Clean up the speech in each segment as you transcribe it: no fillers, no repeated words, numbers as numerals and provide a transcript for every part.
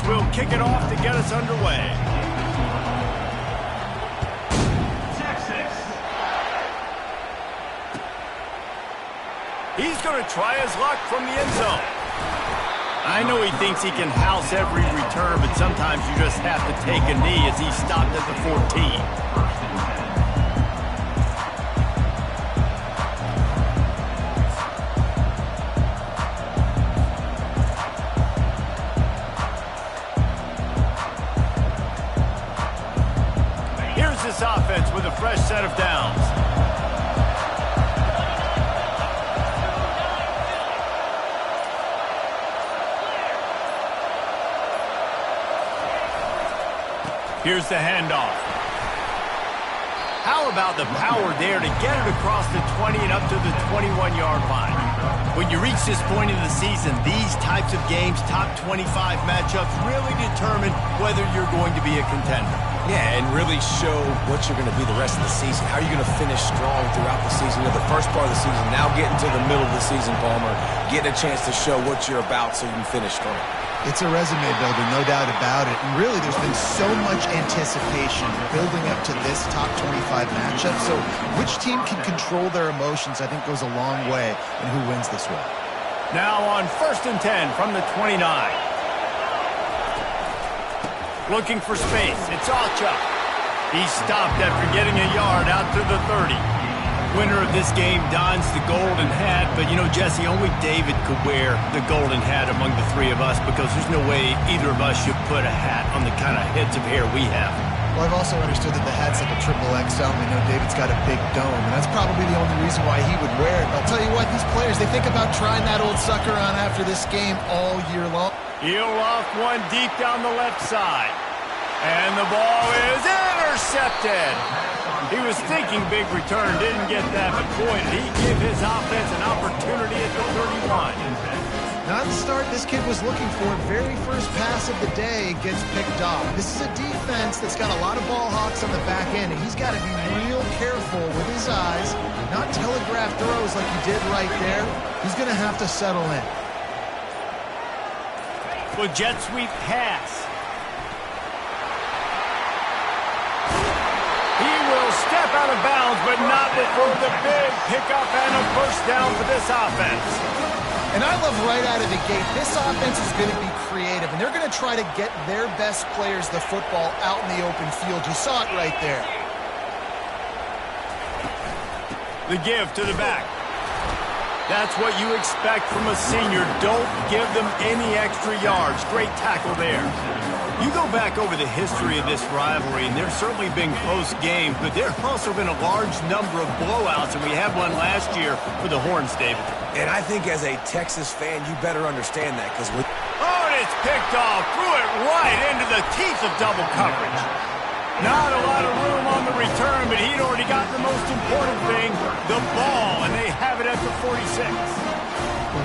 will kick it off to get us underway. He's going to try his luck from the end zone. I know he thinks he can house every return, but sometimes you just have to take a knee as he stopped at the 14. This offense with a fresh set of downs. Here's the handoff. How about the power there to get it across the 20 and up to the 21-yard line? When you reach this point in the season, these types of games, top 25 matchups, really determine whether you're going to be a contender. Yeah, and really show what you're going to be the rest of the season. How are you going to finish strong throughout the season? You know, the first part of the season, now getting to the middle of the season, Palmer, getting a chance to show what you're about so you can finish strong. It's a resume builder, no doubt about it. And really, there's been so much anticipation building up to this top 25 matchup. So which team can control their emotions, I think, goes a long way in who wins this one. Now on 1st and 10 from the 29. Looking for space. It's Ocha. He stopped after getting a yard out to the 30. Winner of this game dons the golden hat, but you know, Jesse, only David could wear the golden hat among the three of us because there's no way either of us should put a hat on the kind of heads of hair we have. Well, I've also understood that the hat's like a triple XL. We know David's got a big dome, and that's probably the only reason why he would wear it. But I'll tell you what, these players, they think about trying that old sucker on after this game all year long. He'll off one deep down the left side. And the ball is intercepted. He was thinking big return, didn't get that, but boy, did he give his offense an opportunity at the 31. Not the start this kid was looking for. Very first pass of the day gets picked off. This is a defense that's got a lot of ball hawks on the back end, and he's got to be real careful with his eyes, not telegraph throws like he did right there. He's going to have to settle in. Well, jet sweep pass. Step out of bounds, but not before the big pickup and a first down for this offense. And I love right out of the gate, this offense is going to be creative, and they're going to try to get their best players the football out in the open field. You saw it right there. The give to the back. That's what you expect from a senior. Don't give them any extra yards. Great tackle there. You go back over the history of this rivalry, and there's certainly been close games, but there have also been a large number of blowouts, and we had one last year for the Horns, David. And I think as a Texas fan, you better understand that because with... Oh, and it's picked off. Threw it right into the teeth of double coverage. Not a lot of room on the return, but he'd already got the most important thing, the ball, and they have it at the 46.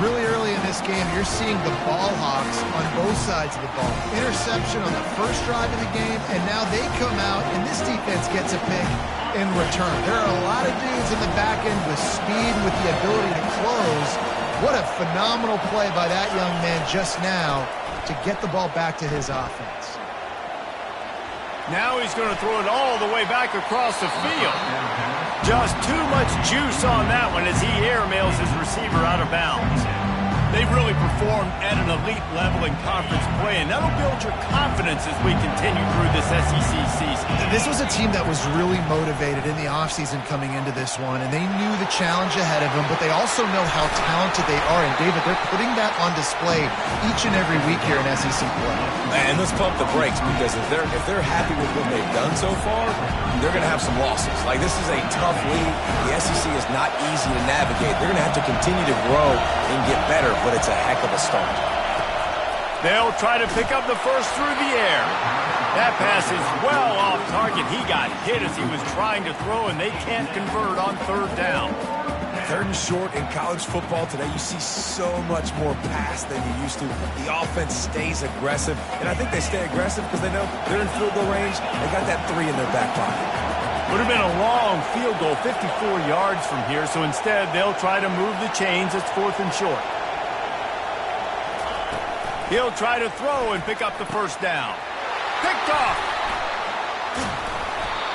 Really early in this game, you're seeing the ball hawks on both sides of the ball. Interception on the first drive of the game, and now they come out, and this defense gets a pick in return. There are a lot of dudes in the back end with speed, with the ability to close. What a phenomenal play by that young man just now to get the ball back to his offense. Now he's going to throw it all the way back across the field. Just too much juice on that one as he airmails his receiver out of bounds. They've really performed at an elite level in conference play, and that'll build your confidence as we continue through this SEC season. This was a team that was really motivated in the offseason coming into this one, and they knew the challenge ahead of them, but they also know how talented they are. And, David, they're putting that on display each and every week here in SEC play. And let's pump the brakes because if they're happy with what they've done so far, they're going to have some losses. Like, this is a tough league. The SEC is not easy to navigate. They're going to have to continue to grow and get better, but it's a heck of a start. They'll try to pick up the first through the air. That pass is well off target. He got hit as he was trying to throw, and they can't convert on third down. Third and short in college football today, you see so much more pass than you used to. The offense stays aggressive, and I think they stay aggressive because they know they're in field goal range. They got that 3 in their back pocket. Would have been a long field goal, 54 yards from here, so instead they'll try to move the chains. It's 4th and short. He'll try to throw and pick up the first down. Picked off.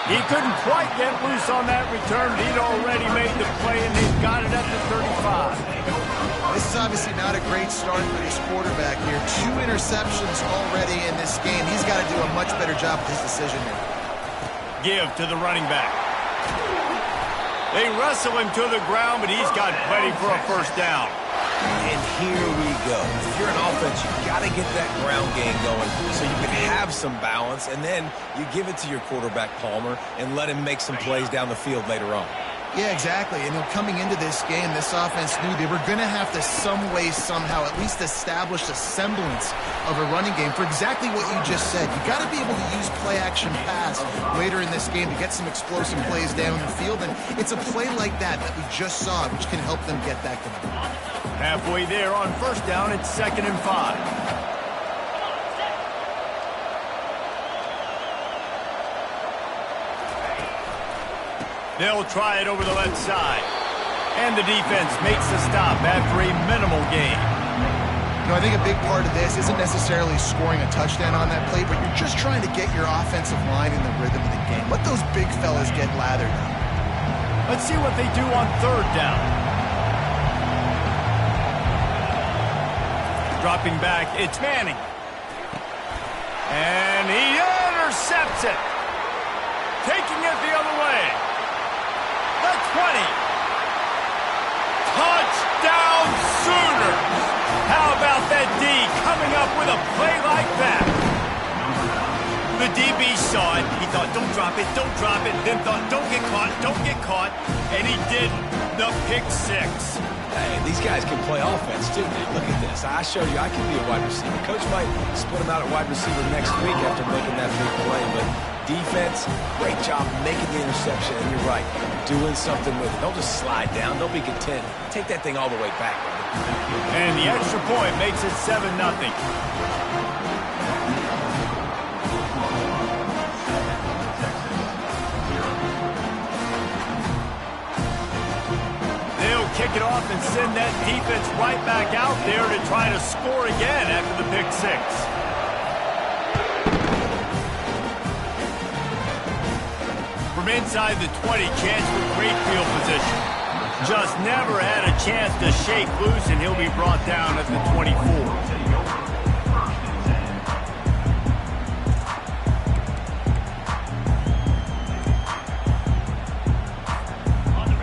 He couldn't quite get loose on that return. He'd already made the play, and they've got it at the 35. This is obviously not a great start for this quarterback here. 2 interceptions already in this game. He's got to do a much better job with his decision making. Give to the running back. They wrestle him to the ground, but he's got plenty for a first down. And here we go. If you're an offense, you got to get that ground game going so you can have some balance, and then you give it to your quarterback, Palmer, and let him make some plays down the field later on. Yeah, exactly. And coming into this game, this offense knew they were going to have to some way, somehow, at least establish a semblance of a running game for exactly what you just said. You got to be able to use play-action pass later in this game to get some explosive plays down the field. And it's a play like that we just saw, which can help them get that going. Halfway there on first down, it's 2nd and 5. They'll try it over the left side. And the defense makes the stop after a minimal gain. You know, I think a big part of this isn't necessarily scoring a touchdown on that play, but you're just trying to get your offensive line in the rhythm of the game. Let those big fellas get lathered up. Let's see what they do on 3rd down. Dropping back, it's Manning. And he intercepts it. Taking it the other way. The 20. Touchdown Sooners. How about that D coming up with a play like that? The DB saw it. He thought, don't drop it, don't drop it. Then thought, don't get caught, don't get caught. And he didn't. The pick 6. Hey, these guys can play offense, too. Look at this. I showed you I can be a wide receiver. Coach might split him out at wide receiver next week after making that big play. But defense, great job making the interception. And you're right, doing something with it. Don't just slide down. Don't be content. Take that thing all the way back, brother. And the extra point makes it 7-0. Kick it off and send that defense right back out there to try to score again after the pick 6. From inside the 20, chance for great field position. Just never had a chance to shake loose, and he'll be brought down at the 24.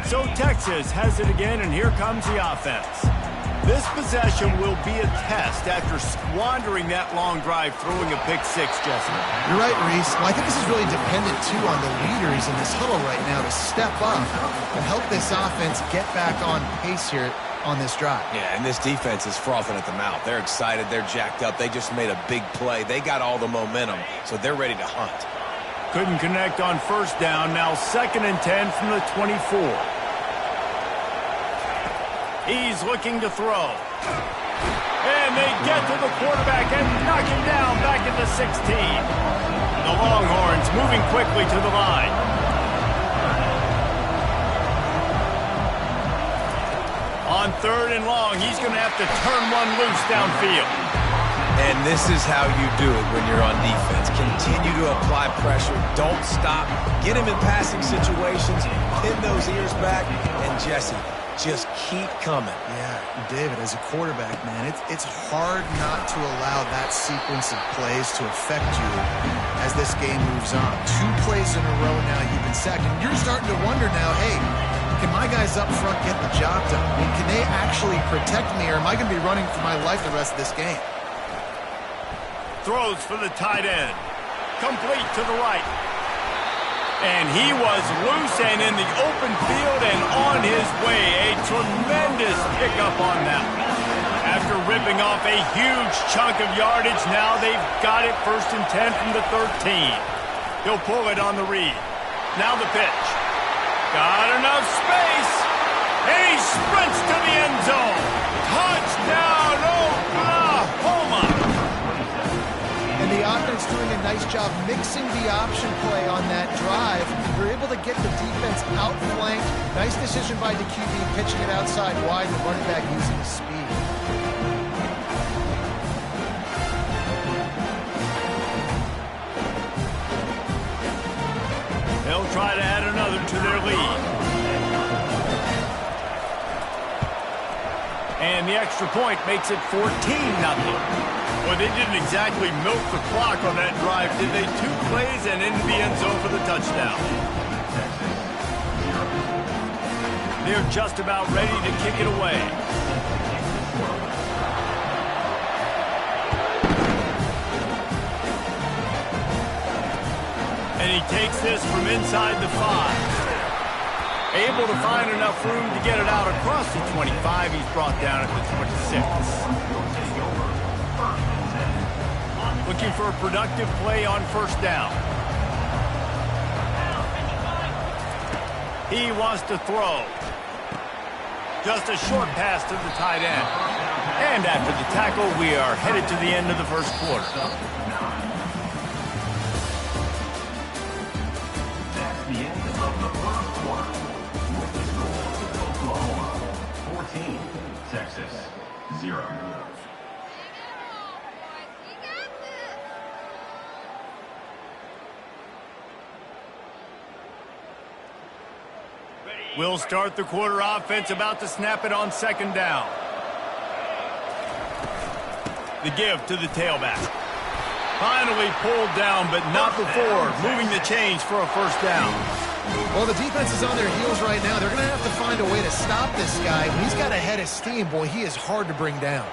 So Texas has it again, and here comes the offense. This possession will be a test after squandering that long drive throwing a pick 6, Jesse. You're right, Reese. Well, I think this is really dependent, too, on the leaders in this huddle right now to step up and help this offense get back on pace here on this drive. Yeah, and this defense is frothing at the mouth. They're excited. They're jacked up. They just made a big play. They got all the momentum, so they're ready to hunt. Couldn't connect on first down. Now 2nd and 10 from the 24. He's looking to throw. And they get to the quarterback and knock him down back at the 16. The Longhorns moving quickly to the line. On 3rd and long, he's going to have to turn one loose downfield. And this is how you do it when you're on defense. Continue to apply pressure. Don't stop. Get him in passing situations. Pin those ears back. And Jesse, just keep coming. Yeah, David, as a quarterback, man, it's hard not to allow that sequence of plays to affect you as this game moves on. 2 plays in a row now you've been sacked, and you're starting to wonder now, hey, can my guys up front get the job done? I mean, can they actually protect me, or am I going to be running for my life the rest of this game? Throws for the tight end. Complete to the right. And he was loose and in the open field and on his way. A tremendous pickup on that. After ripping off a huge chunk of yardage, now they've got it 1st and 10 from the 13. He'll pull it on the read. Now the pitch. Got enough space. And he sprints to the end zone. Touchdown, Oklahoma. And the offense doing a nice job mixing the option play on that drive. They're able to get the defense outflanked. Nice decision by the QB, pitching it outside wide, the running back using his speed. They'll try to add another to their lead. And the extra point makes it 14-0. Well, they didn't exactly milk the clock on that drive, did they? 2 plays and into the end zone for the touchdown. They're just about ready to kick it away. And he takes this from inside the 5. Able to find enough room to get it out across the 25. He's brought down at the 26. Looking for a productive play on first down. He wants to throw. Just a short pass to the tight end. And after the tackle, we are headed to the end of the first quarter. That's the end of the first quarter. Oklahoma 14, Texas 0. We'll start the quarter offense, about to snap it on second down. The give to the tailback. Finally pulled down, but not before moving the chains for a first down. Well, the defense is on their heels right now. They're going to have to find a way to stop this guy. When he's got a head of steam, boy, he is hard to bring down.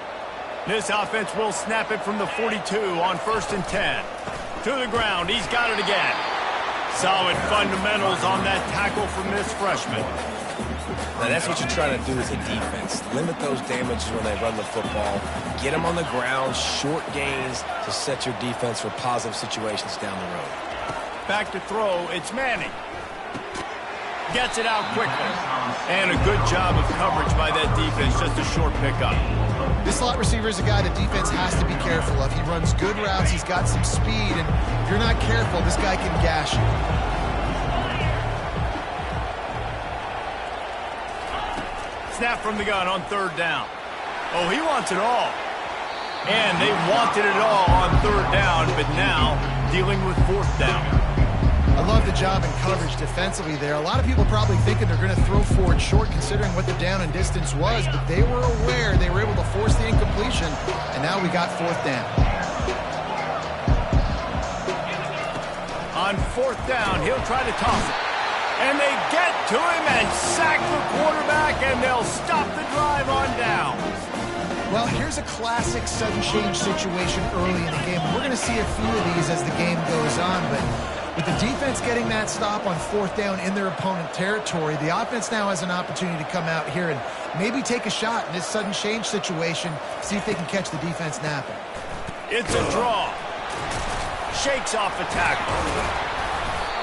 This offense will snap it from the 42 on 1st and 10. To the ground, he's got it again. Solid fundamentals on that tackle from this freshman. Now, that's what you're trying to do as a defense. Limit those damages when they run the football. Get them on the ground, short gains to set your defense for positive situations down the road. Back to throw, it's Manning. Gets it out quickly. And a good job of coverage by that defense, just a short pickup. This slot receiver is a guy the defense has to be careful of. He runs good routes, he's got some speed, and if you're not careful, this guy can gash you. Snap from the gun on 3rd down. Oh, he wants it all. And they wanted it all on 3rd down, but now dealing with 4th down. I love the job in coverage defensively there. A lot of people probably thinking they're going to throw forward short considering what the down and distance was, but they were aware they were able to force the incompletion, and now we got 4th down. On 4th down, he'll try to toss it. And they get to him and sack the quarterback, and they'll stop the drive on down. Well, here's a classic sudden change situation early in the game. We're going to see a few of these as the game goes on, but with the defense getting that stop on 4th down in their opponent territory, the offense now has an opportunity to come out here and maybe take a shot in this sudden change situation, see if they can catch the defense napping. It's a draw. Shakes off the tackle.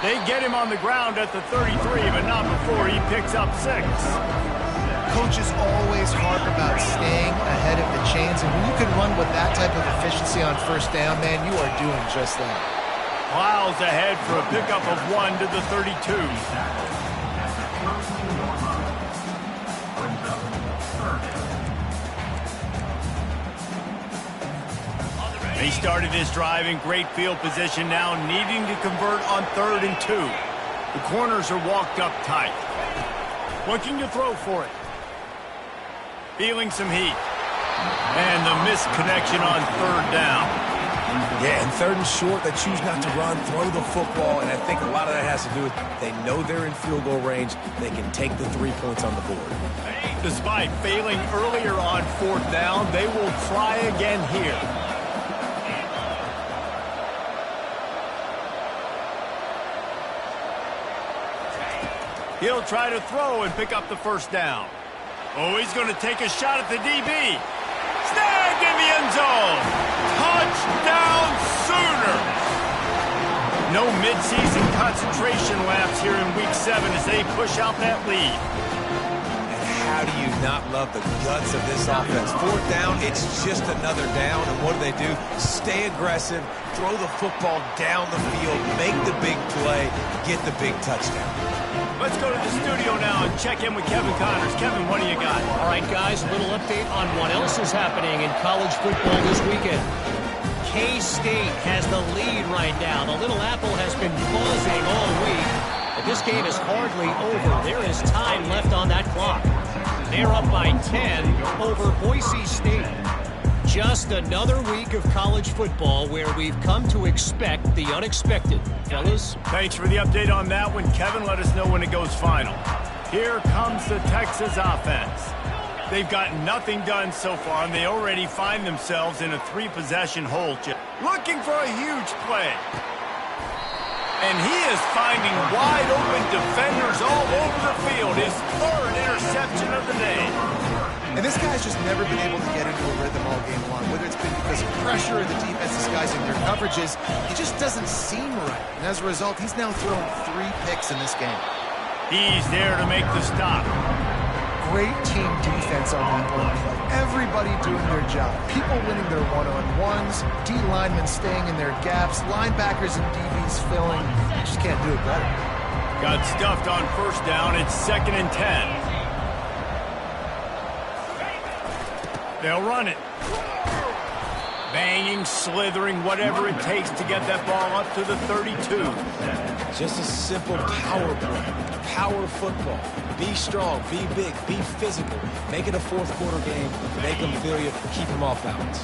They get him on the ground at the 33, but not before he picks up 6. Coaches always harp about staying ahead of the chains, and when you can run with that type of efficiency on 1st down, man, you are doing just that. Plows ahead for a pickup of 1 to the 32. He started his drive in great field position, now needing to convert on 3rd and 2. The corners are walked up tight. Looking to throw for it. Feeling some heat. And the missed connection on 3rd down. Yeah, and 3rd and short, they choose not to run, throw the football, and I think a lot of that has to do with they know they're in field goal range. They can take the 3 points on the board. Despite failing earlier on 4th down, they will try again here. He'll try to throw and pick up the 1st down. Oh, he's going to take a shot at the DB. Snagged in the end zone. Touchdown Sooners. No midseason concentration lapse here in Week 7 as they push out that lead. And how do you not love the guts of this offense? 4th down, it's just another down, and what do? Stay aggressive, throw the football down the field, make the big play, get the big touchdown. Let's go to the studio now and check in with Kevin Connors. Kevin, what do you got? All right, guys, a little update on what else is happening in college football this weekend. K-State has the lead right now. The Little Apple has been pausing all week. But this game is hardly over. There is time left on that clock. They're up by 10 over Boise State. Just another week of college football where we've come to expect the unexpected. Fellas? Thanks for the update on that one, Kevin. Let us know when it goes final. Here comes the Texas offense. They've gotten nothing done so far, and they already find themselves in a 3-possession hole. Looking for a huge play. And he is finding wide-open defenders all over the field. His 3rd interception of the day. And this guy's just never been able to get into a rhythm all game long, whether it's been because of pressure or the defense disguising their coverages. He just doesn't seem right. And as a result, he's now thrown 3 picks in this game. He's there to make the stop. Great team defense on that one. Everybody doing their job. People winning their one-on-ones, D linemen staying in their gaps, linebackers and DBs filling. You just can't do it better. Got stuffed on 1st down. It's 2nd and 10. They'll run it. Banging, slithering, whatever it takes to get that ball up to the 32. Just a simple power play. Power football. Be strong, be big, be physical. Make it a 4th quarter game. Make them feel you. Keep them off balance.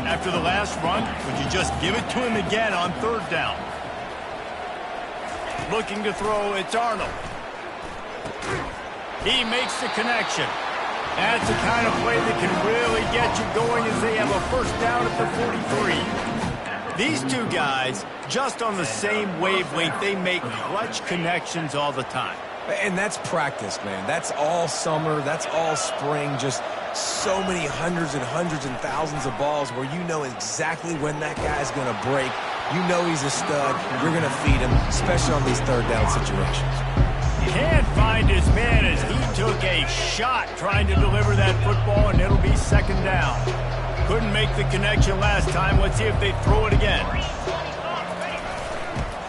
After the last run, would you just give it to him again on 3rd down? Looking to throw, it's Arnold. He makes the connection. That's the kind of play that can really get you going as they have a 1st down at the 43. These two guys, just on the same wavelength, they make clutch connections all the time. And that's practice, man. That's all summer. That's all spring. Just so many hundreds and thousands of balls where you know exactly when that guy's going to break. You know he's a stud. You're going to feed him, especially on these 3rd down situations. Can't find his man as he took a shot trying to deliver that football, and it'll be 2nd down. Couldn't make the connection last time. Let's see if they throw it again.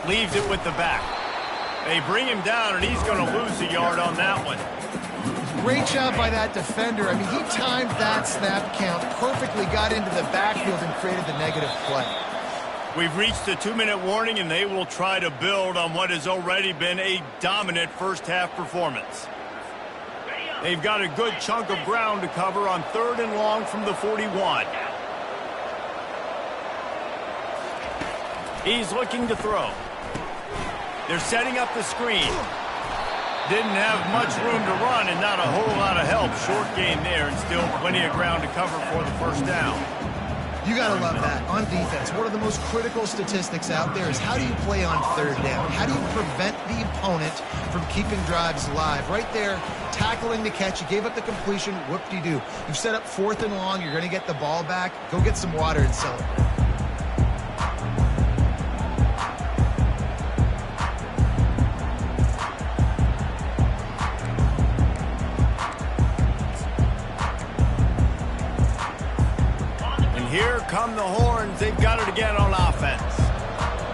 Leaves it with the back. They bring him down, and he's going to lose a yard on that one. Great job by that defender. I mean, he timed that snap count perfectly, got into the backfield and created the negative play. We've reached the 2-minute warning, and they will try to build on what has already been a dominant 1st half performance. They've got a good chunk of ground to cover on 3rd and long from the 41. He's looking to throw. They're setting up the screen. Didn't have much room to run and not a whole lot of help. Short gain there and still plenty of ground to cover for the 1st down. You got to love that. On defense, one of the most critical statistics out there is how do you play on 3rd down? How do you prevent the opponent from keeping drives alive? Right there, tackling the catch. You gave up the completion. Whoop-de-doo. You've set up 4th and long. You're going to get the ball back. Go get some water and celebrate. Here come the horns. They've got it again on offense.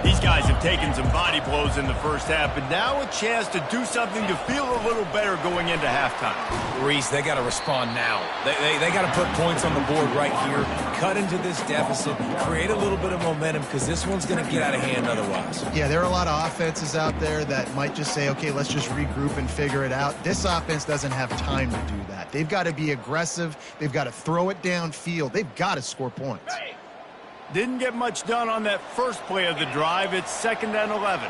These guys have taken some body blows in the 1st half, but now a chance to do something to feel a little better going into halftime. Reese, they got to respond now. They got to put points on the board right here, cut into this deficit, create a little bit of momentum because this one's going to get out of hand otherwise. Yeah, there are a lot of offenses out there that might just say, okay, let's just regroup and figure it out. This offense doesn't have time to do that. They've got to be aggressive. They've got to throw it downfield. They've got to score points. Didn't get much done on that 1st play of the drive. It's 2nd and 11.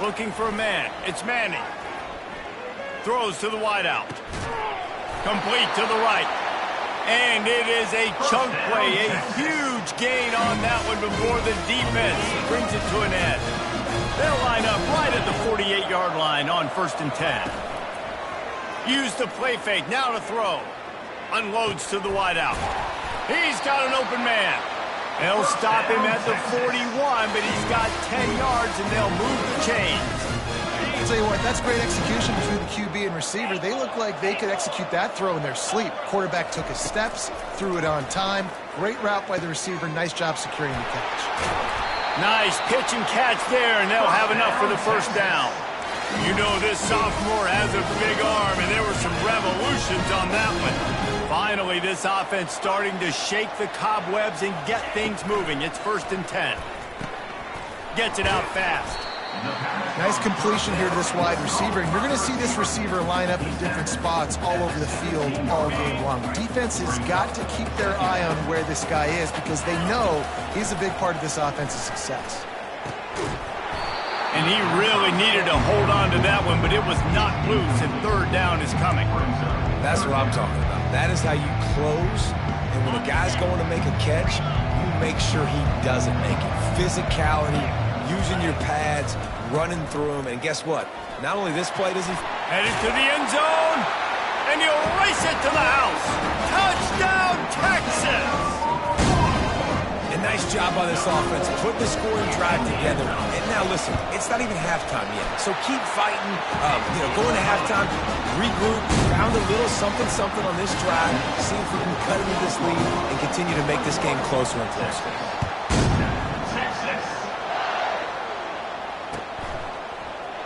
Looking for a man. It's Manning. Throws to the wideout. Complete to the right. And it is a chunk play. A huge gain on that one before the defense brings it to an end. They'll line up right at the 48-yard line on 1st and 10. Use the play fake. Now to throw. Unloads to the wideout. He's got an open man. They'll stop him at the 41, but he's got 10 yards, and they'll move the chains. I'll tell you what, that's great execution between the QB and receiver. They look like they could execute that throw in their sleep. Quarterback took his steps, threw it on time. Great route by the receiver. Nice job securing the catch. Nice pitch and catch there, and they'll have enough for the 1st down. You know this sophomore has a big arm, and there were some revolutions on that one. Finally, this offense starting to shake the cobwebs and get things moving. It's 1st and 10. Gets it out fast. Nice completion here to this wide receiver. And you're going to see this receiver line up in different spots all over the field all game long. The defense has got to keep their eye on where this guy is because they know he's a big part of this offense's success. And he really needed to hold on to that one, but it was not loose, and third down is coming. That's what I'm talking about. That is how you close, and when a guy's going to make a catch, you make sure he doesn't make it. Physicality, using your pads, running through him, and guess what? Not only this play does he... Headed to the end zone, and he'll race it to the house. Touchdown, Texas! A nice job by this offense, putting the scoring drive together. And now listen, it's not even halftime yet. So keep fighting, going to halftime, regroup, found a little something on this drive, see if we can cut into this lead and continue to make this game closer and closer.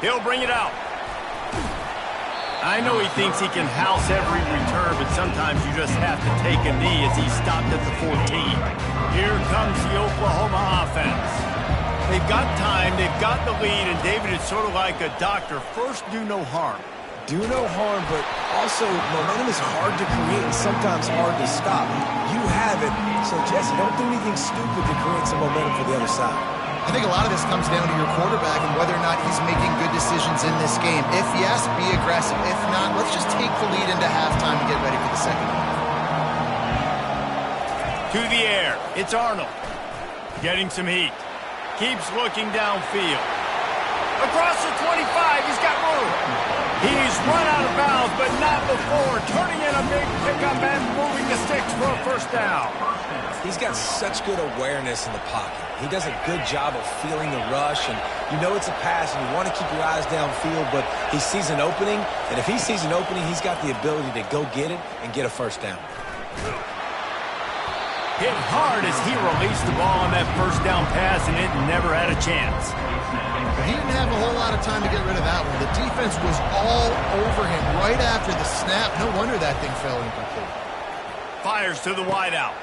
He'll bring it out. I know he thinks he can house every return, but sometimes you just have to take a knee as he stopped at the 14. Here comes the Oklahoma offense. They've got time, they've got the lead, and David is sort of like a doctor. First, do no harm. Do no harm, but also momentum is hard to create and sometimes hard to stop. You have it, so Jesse, don't do anything stupid to create some momentum for the other side. I think a lot of this comes down to your quarterback and whether or not he's making good decisions in this game. If yes, be aggressive. If not, let's just take the lead into halftime to get ready for the second half. To the air, it's Arnold. Getting some heat. Keeps looking downfield. Across the 25, he's got room. He's run out of bounds, but not before. Turning in a big pickup and moving the sticks for a first down. He's got such good awareness in the pocket. He does a good job of feeling the rush, and you know it's a pass, and you want to keep your eyes downfield, but he sees an opening, and if he sees an opening, he's got the ability to go get it and get a first down. Hit hard as he released the ball on that first down pass, and it never had a chance. He didn't have a whole lot of time to get rid of that one. The defense was all over him right after the snap. No wonder that thing fell incomplete. Fires to the wideout.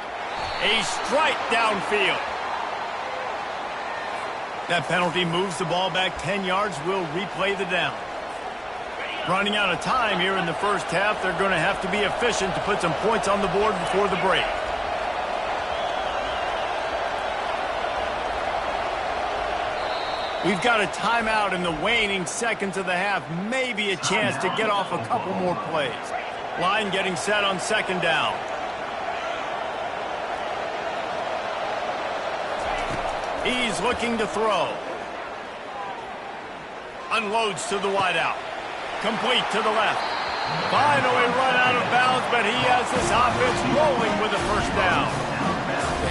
A strike downfield. That penalty moves the ball back 10 yards. We'll replay the down. Running out of time here in the first half. They're going to have to be efficient to put some points on the board before the break. We've got a timeout in the waning seconds of the half. Maybe a chance to get off a couple more plays. Line getting set on second down. He's looking to throw. Unloads to the wideout. Complete to the left. Finally run out of bounds, but he has this offense rolling with a first down.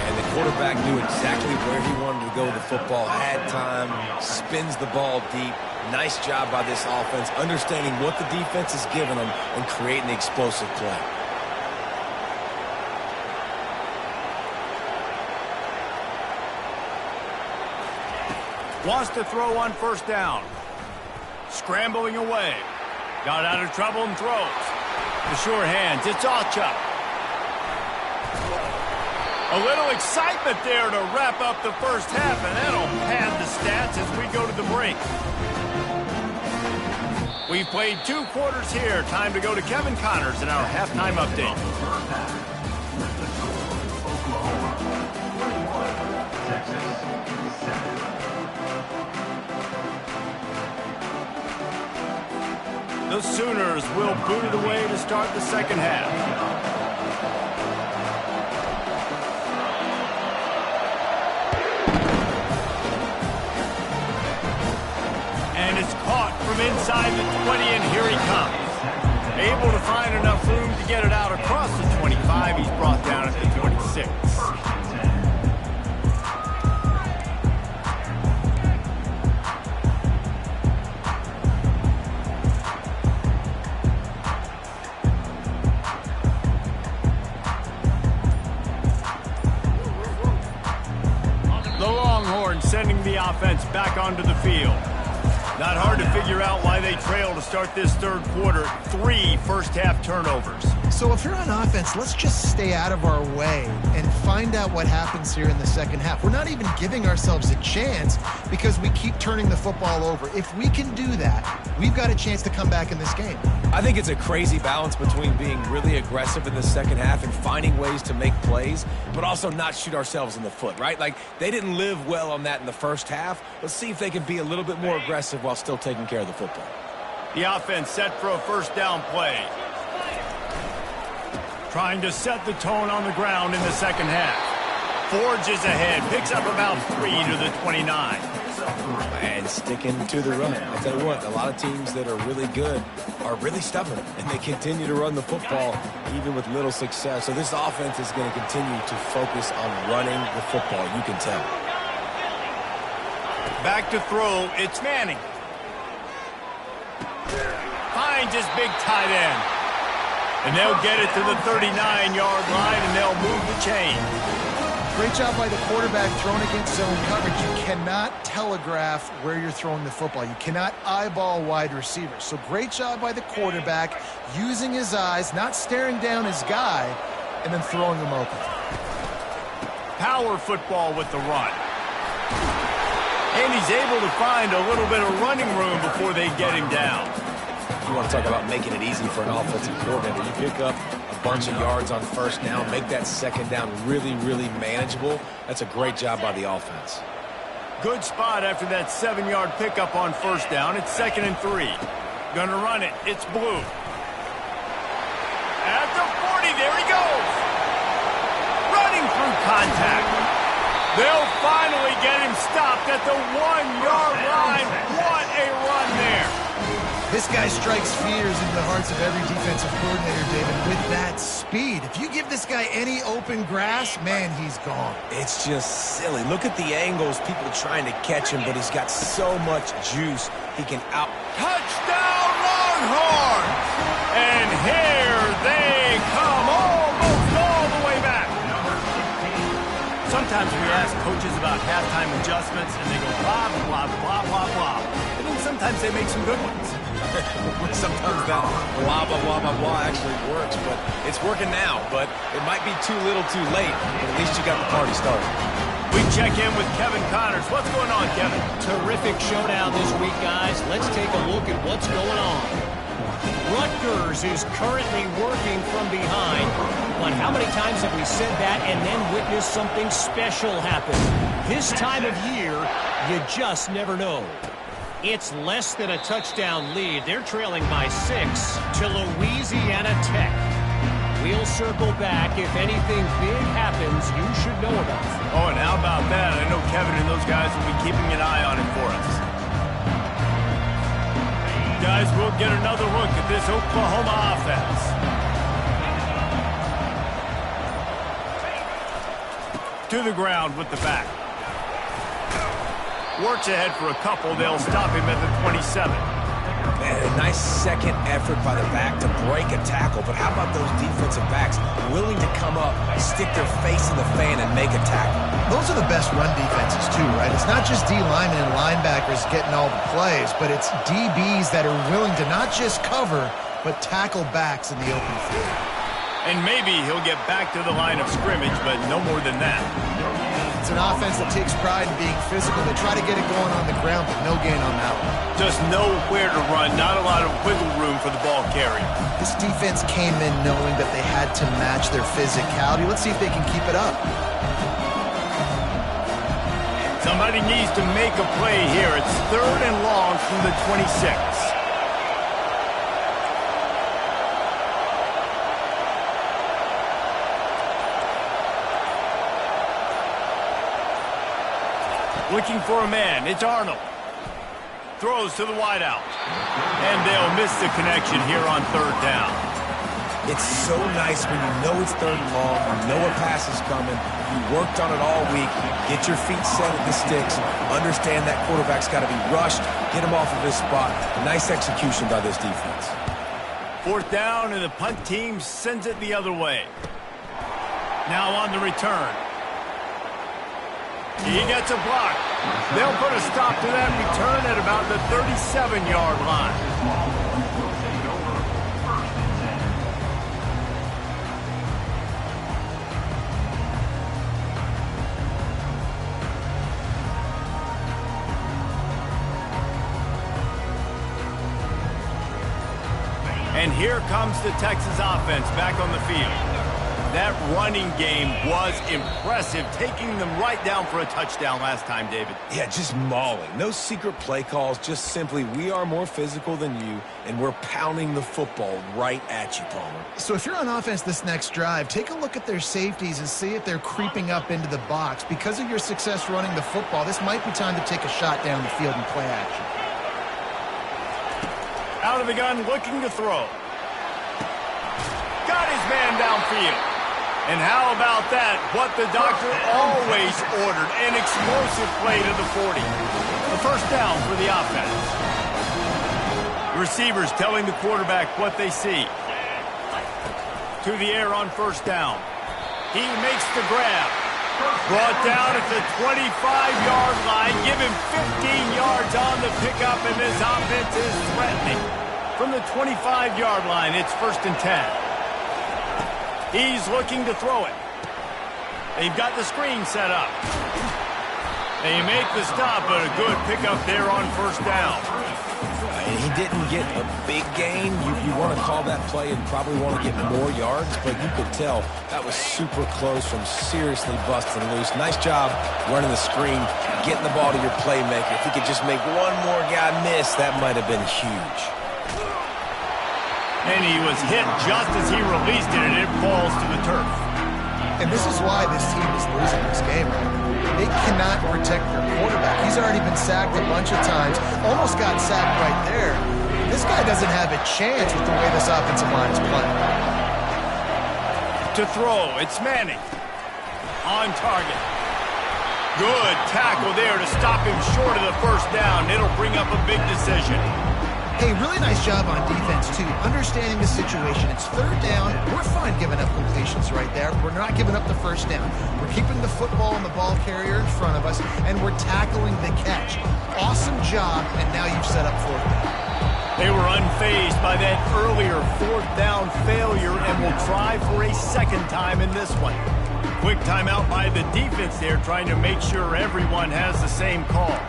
And the quarterback knew exactly where he wanted to go with the football, had time, spins the ball deep. Nice job by this offense, understanding what the defense is giving them and creating the explosive play. Wants to throw on first down. Scrambling away. Got out of trouble and throws. The sure hands. It's Ocha. A little excitement there to wrap up the first half, and that'll pad the stats as we go to the break. We've played 2 quarters here. Time to go to Kevin Connors in our halftime update. The Sooners will boot it away to start the second half. And it's caught from inside the 20, and here he comes. Able to find enough room to get it out across the 25. He's brought down at the 26. Sending the offense back onto the field. Not hard to figure out why they trail to start this third quarter. 3 first-half turnovers. So if you're on offense, let's just stay out of our way and find out what happens here in the second half. We're not even giving ourselves a chance because we keep turning the football over. If we can do that, we've got a chance to come back in this game. I think it's a crazy balance between being really aggressive in the second half and finding ways to make plays, but also not shoot ourselves in the foot, right? Like, they didn't live well on that in the first half. Let's see if they can be a little bit more aggressive while still taking care of the football. The offense set for a first down play. Trying to set the tone on the ground in the second half. Forges ahead, picks up about 3 to the 29. And sticking to the run. I tell you what, a lot of teams that are really good are really stubborn, and they continue to run the football even with little success. So this offense is going to continue to focus on running the football, you can tell. Back to throw, it's Manning. Finds his big tight end. And they'll get it to the 39-yard line, and they'll move the chain. Great job by the quarterback throwing against zone coverage. You cannot telegraph where you're throwing the football. You cannot eyeball wide receivers. So great job by the quarterback using his eyes, not staring down his guy, and then throwing him open. Power football with the run. And he's able to find a little bit of running room before they get him down. You want to talk about making it easy for an offensive coordinator. You pick up a bunch of yards on first down, make that second down really, really manageable. That's a great job by the offense. Good spot after that 7-yard pickup on first down. It's 2nd and 3. Gonna run it. It's Blue. At the 40, there he goes. Running through contact. They'll finally get him stopped at the 1-yard line. What a run there. This guy strikes fears into the hearts of every defensive coordinator, David, with that speed. If you give this guy any open grass, man, he's gone. It's just silly. Look at the angles, people trying to catch him, but he's got so much juice. He can out. Touchdown, Longhorns! And here they come, almost all the way back. Sometimes we ask coaches about halftime adjustments, and they go blah, blah, blah, blah, blah. And then sometimes they make some good ones. Sometimes that blah, blah, blah, blah, blah actually works, but it's working now. But it might be too little too late, but at least you got the party started. We check in with Kevin Connors. What's going on, Kevin? Terrific showdown this week, guys. Let's take a look at what's going on. Rutgers is currently working from behind, but how many times have we said that and then witnessed something special happen? This time of year, you just never know. It's less than a touchdown lead. They're trailing by 6 to Louisiana Tech. We'll circle back. If anything big happens, you should know about it. Oh, and how about that? I know Kevin and those guys will be keeping an eye on it for us. Guys, we'll get another look at this Oklahoma offense. To the ground with the back. Works ahead for a couple. They'll stop him at the 27. Man, a nice second effort by the back to break a tackle. But how about those defensive backs willing to come up, stick their face in the fan, and make a tackle? Those are the best run defenses, too, right? It's not just D linemen and linebackers getting all the plays, but it's DBs that are willing to not just cover, but tackle backs in the open field. And maybe he'll get back to the line of scrimmage, but no more than that. It's an offense that takes pride in being physical. They try to get it going on the ground, but no gain on that one. Just know where to run, not a lot of wiggle room for the ball carrier. This defense came in knowing that they had to match their physicality. Let's see if they can keep it up. Somebody needs to make a play here. It's 3rd and long from the 26. Looking for a man. It's Arnold. Throws to the wideout. And they'll miss the connection here on 3rd down. It's so nice when you know it's 3rd and long, you know a pass is coming, you worked on it all week, get your feet set at the sticks, understand that quarterback's got to be rushed, get him off of his spot. A nice execution by this defense. 4th down, and the punt team sends it the other way. Now on the return. He gets a block. They'll put a stop to that return at about the 37-yard line. And here comes the Texas offense back on the field. That running game was impressive, taking them right down for a touchdown last time, David. Yeah, just mauling. No secret play calls, just simply we are more physical than you, and we're pounding the football right at you, Palmer. So if you're on offense this next drive, take a look at their safeties and see if they're creeping up into the box. Because of your success running the football, this might be time to take a shot down the field and play action. Out of the gun, looking to throw. Got his man downfield. And how about that? What the doctor always ordered, an explosive play to the 40. The first down for the offense. Receivers telling the quarterback what they see. To the air on first down. He makes the grab. Brought down at the 25-yard line. Give him 15 yards on the pickup, and this offense is threatening. From the 25-yard line, it's 1st and 10. He's looking to throw it. They've got the screen set up. They make the stop, but a good pickup there on first down. And he didn't get a big gain. You want to call that play and probably want to get more yards, but you could tell that was super close from seriously busting loose. Nice job running the screen, getting the ball to your playmaker. If he could just make one more guy miss, that might have been huge. And he was hit just as he released it, and it falls to the turf. And this is why this team is losing this game right now. They cannot protect their quarterback. He's already been sacked a bunch of times. Almost got sacked right there. This guy doesn't have a chance with the way this offensive line is playing. To throw, it's Manning. On target. Good tackle there to stop him short of the first down. It'll bring up a big decision. Hey, really nice job on defense, too. Understanding the situation. It's 3rd down. We're fine giving up completions right there. We're not giving up the first down. We're keeping the football and the ball carrier in front of us, and we're tackling the catch. Awesome job, and now you've set up 4th down. They were unfazed by that earlier 4th down failure and will try for a second time in this one. Quick timeout by the defense there, trying to make sure everyone has the same call.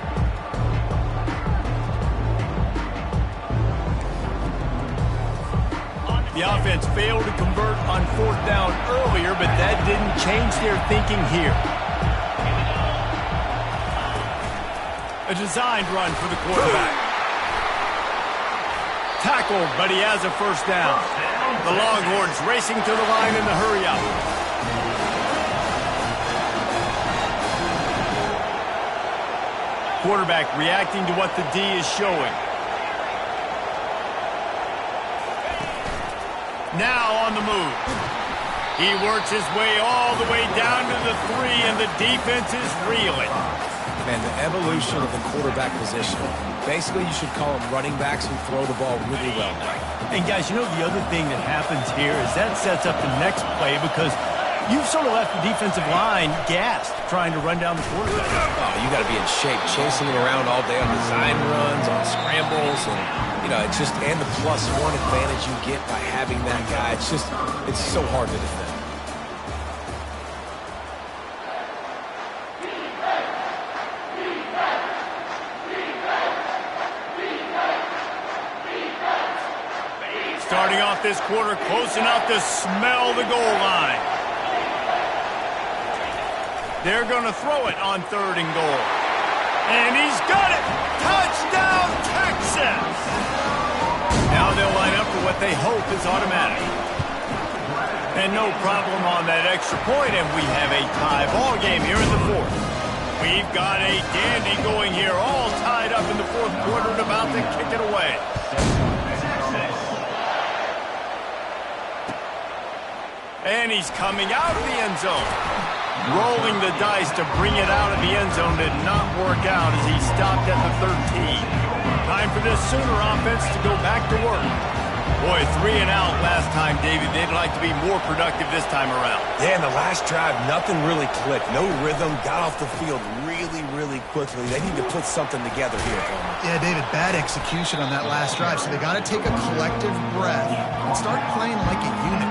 The offense failed to convert on 4th down earlier, but that didn't change their thinking here. A designed run for the quarterback. Tackled, but he has a first down. The Longhorns racing to the line in the hurry-up. Quarterback reacting to what the D is showing. Now on the move. He works his way all the way down to the 3, and the defense is reeling. Man, the evolution of the quarterback position. Basically, you should call them running backs who throw the ball really well now. And guys, you know the other thing that happens here is that sets up the next play because you've sort of left the defensive line gassed trying to run down the quarterback. Oh, you got to be in shape, chasing it around all day on design runs, on scrambles, and it's just, and the +1 advantage you get by having that guy. It's so hard to defend. Starting off this quarter close enough to smell the goal line. They're going to throw it on 3rd and goal. And he's got it! Touchdown, Texas! Now they'll line up for what they hope is automatic. And no problem on that extra point, and we have a tie ball game here in the 4th. We've got a dandy going here, all tied up in the 4th quarter and about to kick it away. And he's coming out of the end zone. Rolling the dice to bring it out of the end zone did not work out as he stopped at the 13. Time for this Sooner offense to go back to work. Boy, 3 and out last time, David. They'd like to be more productive this time around. Yeah, in the last drive, nothing really clicked. No rhythm, got off the field really quickly. They need to put something together here. Yeah, David, bad execution on that last drive, so they got to take a collective breath and start playing like a unit.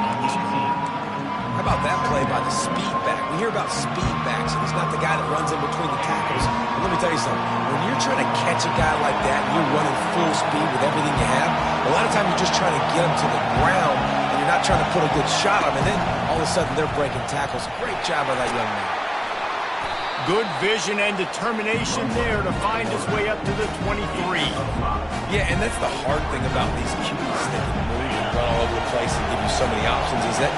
How about that play by the speed back? We hear about speed backs, and he's not the guy that runs in between the tackles. But let me tell you something. When you're trying to catch a guy like that, and you're running full speed with everything you have, A lot of times you're just trying to get them to the ground, and you're not trying to put a good shot on them, and then all of a sudden they're breaking tackles. Great job by that young man. Good vision and determination there to find his way up to the 23. Yeah, and that's the hard thing about these QBs. They can move and run all over the place and give you so many options, is that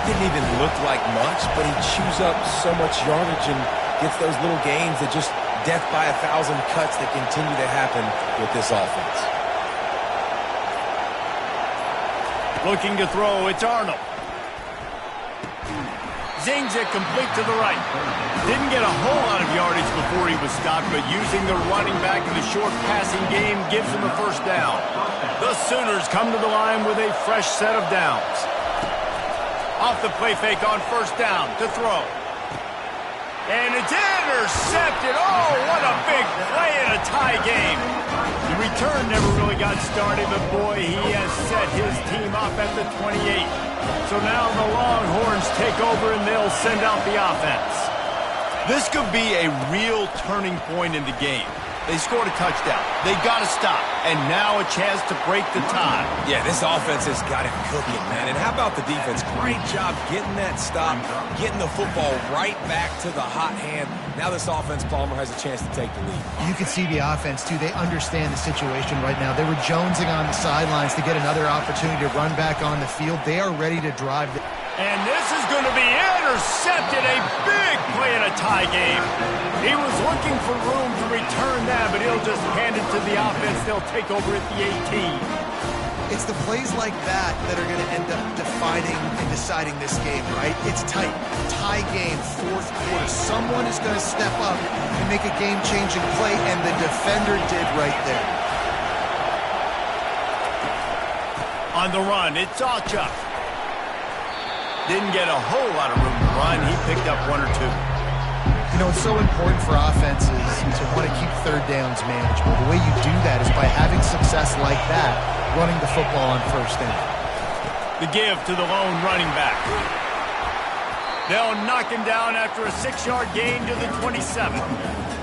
didn't even look like much, but he chews up so much yardage and gets those little gains that just death by 1,000 cuts that continue to happen with this offense. Looking to throw, it's Arnold. Zings it complete to the right. Didn't get a whole lot of yardage before he was stopped, but using the running back in the short passing game gives him a first down. The Sooners come to the line with a fresh set of downs. Off the play fake on first down to throw. And it's intercepted. Oh, what a big play in a tie game. The return never really got started, but boy, he has set his team up at the 28. So now the Longhorns take over and they'll send out the offense. This could be a real turning point in the game. They scored a touchdown. They got to stop. And now a chance to break the tie. Yeah, this offense has got it cooking, man. And how about the defense? Great job getting that stop, getting the football right back to the hot hand. Now this offense, Palmer, has a chance to take the lead. You can see the offense, too. They understand the situation right now. They were jonesing on the sidelines to get another opportunity to run back on the field. They are ready to drive. And this is going to be intercepted. A big play in a tie game. He was looking for room to return that, but he'll just hand it to the offense. They'll take over at the 18. It's the plays like that that are going to end up defining and deciding this game, right? It's tight. Tie game, fourth quarter. Someone is going to step up and make a game-changing play, and the defender did right there. On the run, it's Alchuk. Didn't get a whole lot of room to run. He picked up one or two. You know, it's so important for offenses to want to keep third downs manageable. The way you do that is by having success like that, running the football on first down. The give to the lone running back. They'll knock him down after a 6-yard gain to the 27.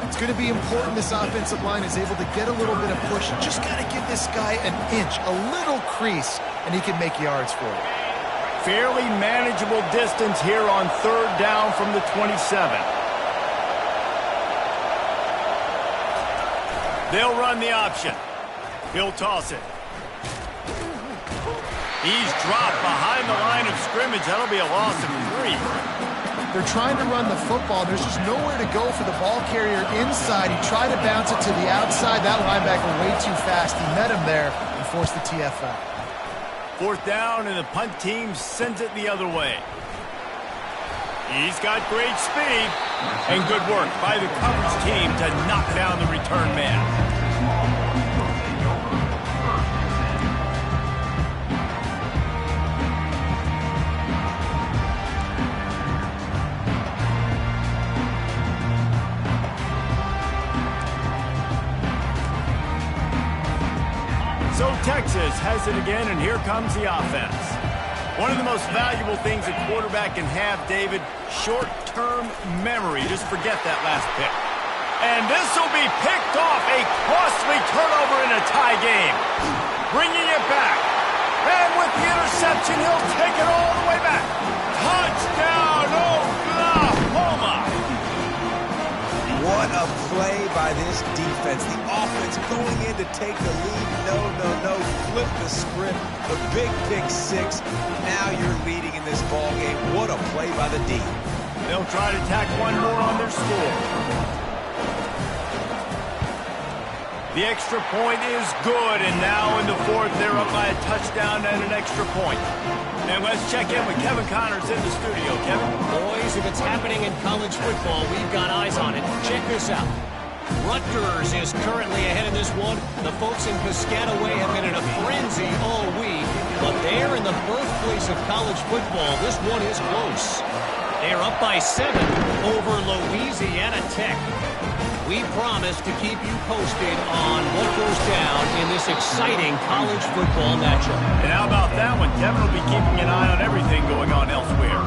It's going to be important this offensive line is able to get a little bit of push. Just got to give this guy an inch, a little crease, and he can make yards for it. Fairly manageable distance here on third down from the 27. They'll run the option. He'll toss it. He's dropped behind the line of scrimmage. That'll be a loss of 3. They're trying to run the football. There's just nowhere to go for the ball carrier inside. He tried to bounce it to the outside. That linebacker way too fast. He met him there and forced the TFL. Fourth down, and the punt team sends it the other way. He's got great speed and good work by the coverage team to knock down the return man. So Texas has it again, and here comes the offense. One of the most valuable things a quarterback can have, David, short-term memory. Just forget that last pick. And this will be picked off. A costly turnover in a tie game. Bringing it back. And with the interception, he'll take it all the way back. Touchdown, Oklahoma! What a play by this defense. The offense going in to take the lead. No. Flip the script. The big pick 6. Now you're leading in this ball game. What a play by the D. They'll try to tack one more on their score. The extra point is good, and now in the fourth, they're up by a touchdown and an extra point. And let's check in with Kevin Connors in the studio. Kevin? Boys, if it's happening in college football, we've got eyes on it. Check this out. Rutgers is currently ahead in this one. The folks in Piscataway have been in a frenzy all week, but they're in the birthplace of college football. This one is close. They're up by 7 over Louisiana Tech. We promise to keep you posted on what goes down in this exciting college football matchup. And how about that one? Kevin will be keeping an eye on everything going on elsewhere.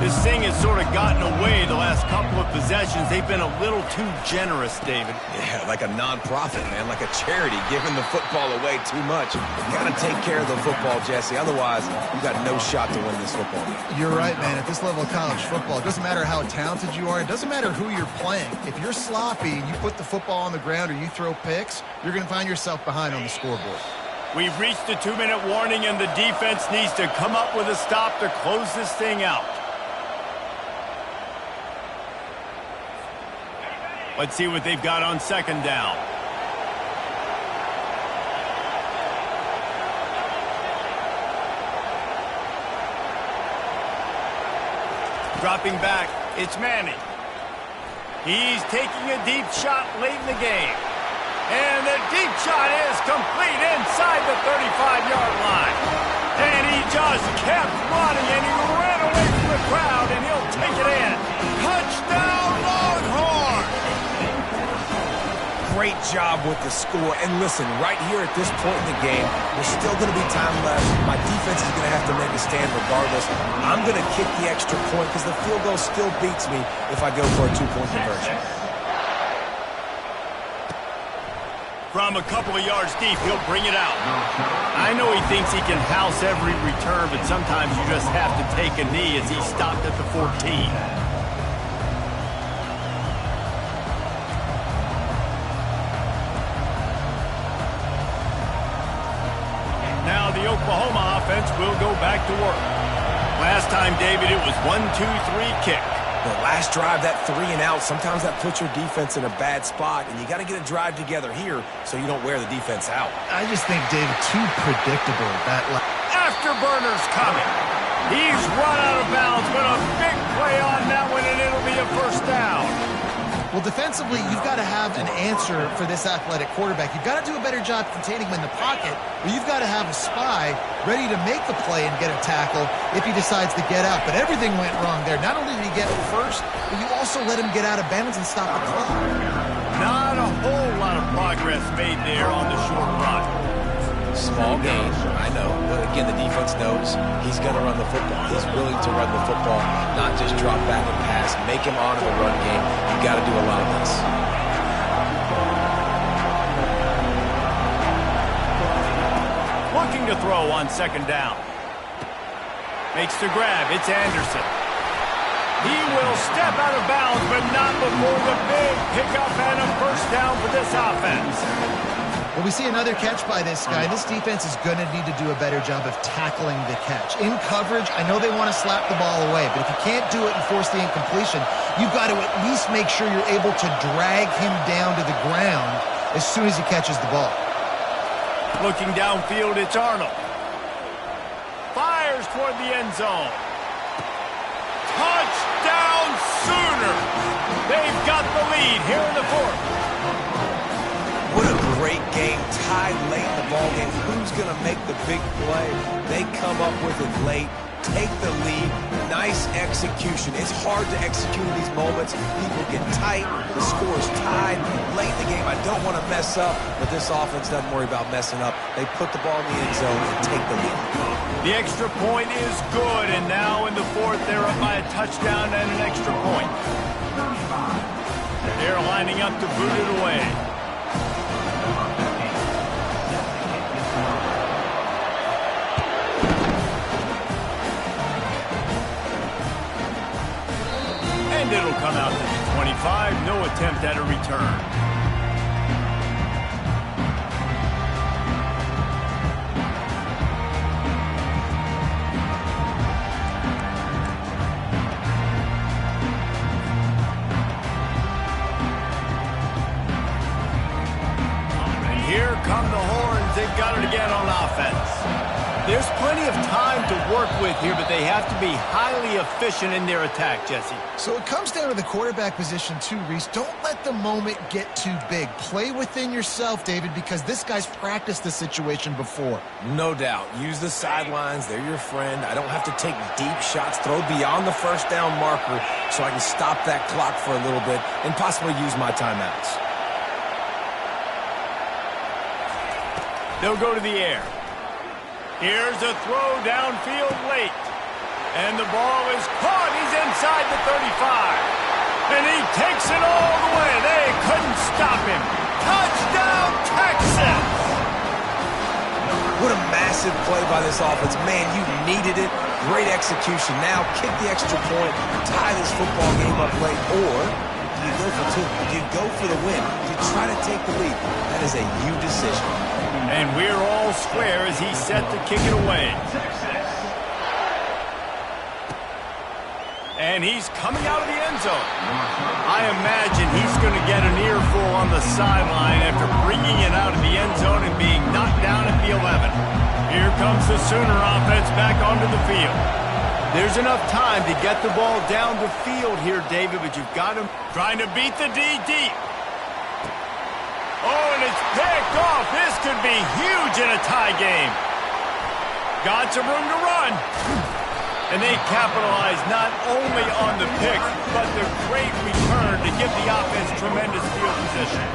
This thing has sort of gotten away the last couple of possessions. They've been a little too generous, David. Yeah, like a non-profit, man, like a charity, giving the football away too much. You got to take care of the football, Jesse. Otherwise, you got no shot to win this football game. You're right, man. At this level of college football, it doesn't matter how talented you are. It doesn't matter who you're playing. If you're sloppy and you put the football on the ground or you throw picks, you're going to find yourself behind on the scoreboard. We've reached the 2-minute warning, and the defense needs to come up with a stop to close this thing out. Let's see what they've got on second down. Dropping back, it's Manning. He's taking a deep shot late in the game. And the deep shot is complete inside the 35-yard line. And he just kept running, and he ran away from the crowd, and he'll take it in. Touchdown, Longhorn! Great job with the score. And listen, right here at this point in the game, there's still going to be time left. My defense is going to have to make a stand regardless. I'm going to kick the extra point because the field goal still beats me if I go for a 2-point conversion. From a couple of yards deep, he'll bring it out. I know he thinks he can house every return, but sometimes you just have to take a knee as he stopped at the 14. Now the Oklahoma offense will go back to work. Last time, David, it was 1-2-3 kick. The last drive, that 3 and out, sometimes that puts your defense in a bad spot, and you got to get a drive together here so you don't wear the defense out. I just think, David, too predictable. Afterburner's coming. He's run out of bounds, but a big play on that one, and it'll be a first down. Well, defensively, you've got to have an answer for this athletic quarterback. You've got to do a better job containing him in the pocket, or you've got to have a spy ready to make the play and get a tackle if he decides to get out. But everything went wrong there. Not only did he get first, but you also let him get out of bounds and stop the clock. Not a whole lot of progress made there on the short run. Small gain, I know, but again, the defense knows he's going to run the football. He's willing to run the football, not just drop back and pass, make him honor the run game. You got to do a lot of this. Looking to throw on second down. Makes the grab. It's Anderson. He will step out of bounds, but not before the big pickup and a first down for this offense. Well, we see another catch by this guy. This defense is going to need to do a better job of tackling the catch. In coverage, I know they want to slap the ball away, but if you can't do it and force the incompletion, you've got to at least make sure you're able to drag him down to the ground as soon as he catches the ball. Looking downfield, it's Arnold. Fires toward the end zone. Touchdown Sooner! They've got the lead here in the fourth. What a great game, tied late in the ballgame. Who's going to make the big play? They come up with it late, take the lead. Nice execution. It's hard to execute in these moments. People get tight. The score's tied. Late in the game, I don't want to mess up, but this offense doesn't worry about messing up. They put the ball in the end zone and take the lead. The extra point is good, and now in the fourth, they're up by a touchdown and an extra point. They're lining up to boot it away. And it'll come out to the 25. No attempt at a return. Here come the horns. They've got it again on offense. There's plenty of time to work with here, but they have to be highly efficient in their attack, Jesse. So it comes down to the quarterback position too, Reese. Don't let the moment get too big. Play within yourself, David, because this guy's practiced this situation before. No doubt. Use the sidelines. They're your friend. I don't have to take deep shots, throw beyond the first down marker so I can stop that clock for a little bit and possibly use my timeouts. They'll go to the air. Here's a throw downfield late. And the ball is caught. He's inside the 35. And he takes it all the way. They couldn't stop him. Touchdown, Texas! What a massive play by this offense. Man, you needed it. Great execution. Now kick the extra point, tie this football game up late, or you go for two. You go for the win. You try to take the lead. That is a you decision. And we're all square as he's set to kick it away. And he's coming out of the end zone. I imagine he's going to get an earful on the sideline after bringing it out of the end zone and being knocked down at the 11. Here comes the Sooner offense back onto the field. There's enough time to get the ball down the field here, David, but you've got him trying to beat the D deep. Oh, and it's picked off. This could be huge in a tie game. Got some room to run. And they capitalize not only on the pick, but the great return to give the offense tremendous field position.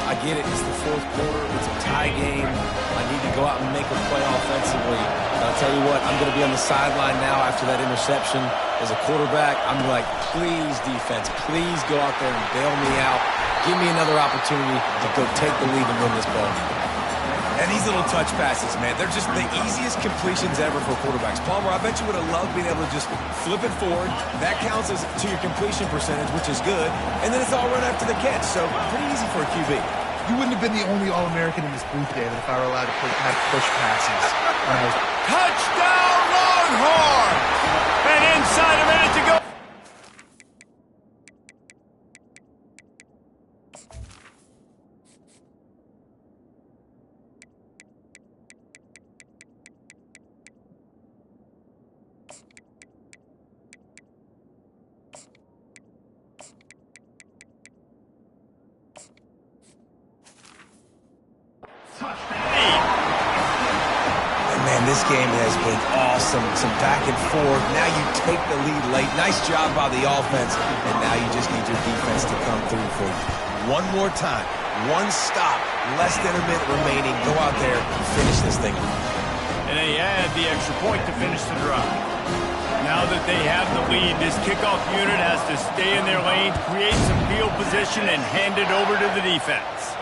I get it. It's the fourth quarter. It's a tie game. I need to go out and make a play offensively. And I'll tell you what, I'm going to be on the sideline now after that interception. As a quarterback, I'm like, please, defense, please go out there and bail me out. Give me another opportunity to go take the lead and win this ball. And these little touch passes, man, they're just the easiest completions ever for quarterbacks. Palmer, I bet you would have loved being able to just flip it forward. That counts as to your completion percentage, which is good. And then it's all run after the catch, so pretty easy for a QB. You wouldn't have been the only All-American in this booth, David, if I were allowed to have push passes. Touchdown, Longhorns! And inside a minute to go. This game has been awesome. Some back and forth. Now you take the lead late. Nice job by the offense. And now you just need your defense to come through for you. One more time. One stop. Less than a minute remaining. Go out there and finish this thing. And they add the extra point to finish the drive. Now that they have the lead, this kickoff unit has to stay in their lanes, create some field position, and hand it over to the defense.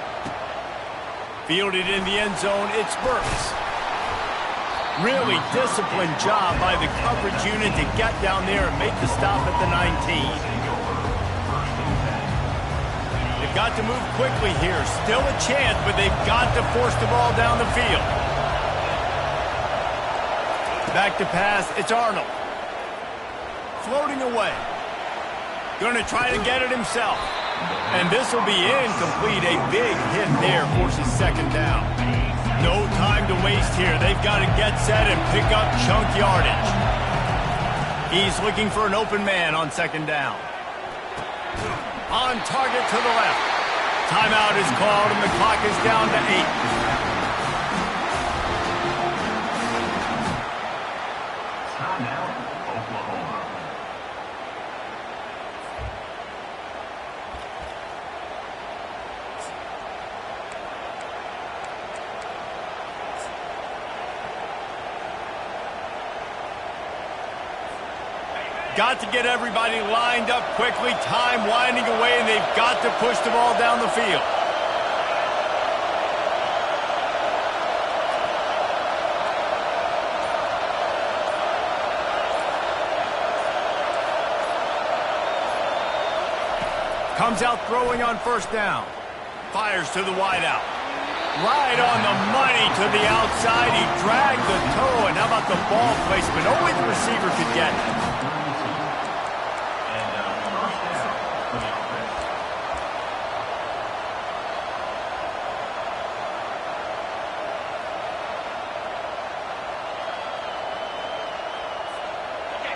Fielded in the end zone, it's Burks. Really disciplined job by the coverage unit to get down there and make the stop at the 19. They've got to move quickly here. Still a chance, but they've got to force the ball down the field. Back to pass, it's Arnold. Floating away. Going to try to get it himself. And this will be incomplete. A big hit there forces second down. No time to waste here. They've got to get set and pick up chunk yardage. He's looking for an open man on second down. On target to the left. Timeout is called and the clock is down to 8. Got to get everybody lined up quickly. Time winding away, and they've got to push the ball down the field. Comes out throwing on first down. Fires to the wideout. Right on the money to the outside. He dragged the toe, and how about the ball placement? Only the receiver could get it.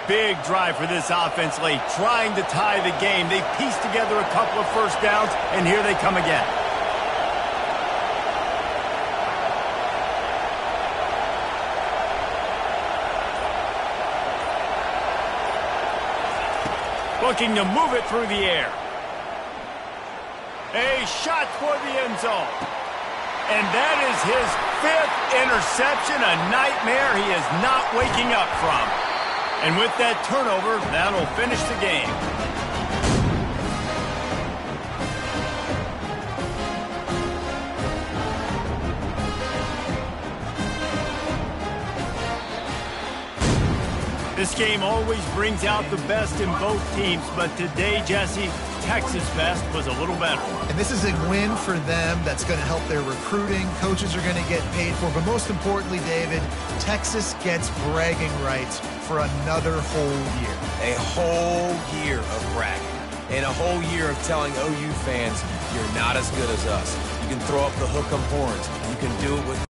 Big drive for this offense late, trying to tie the game. They pieced together a couple of first downs, and here they come again. Looking to move it through the air. A shot toward the end zone. And that is his 5th interception, a nightmare he is not waking up from. And with that turnover, that'll finish the game. This game always brings out the best in both teams, but today, Jesse, Texas' best was a little better. And this is a win for them that's going to help their recruiting. Coaches are going to get paid for. But most importantly, David, Texas gets bragging rights for another whole year. A whole year of bragging. And a whole year of telling OU fans, you're not as good as us. You can throw up the hook 'em horns. You can do it with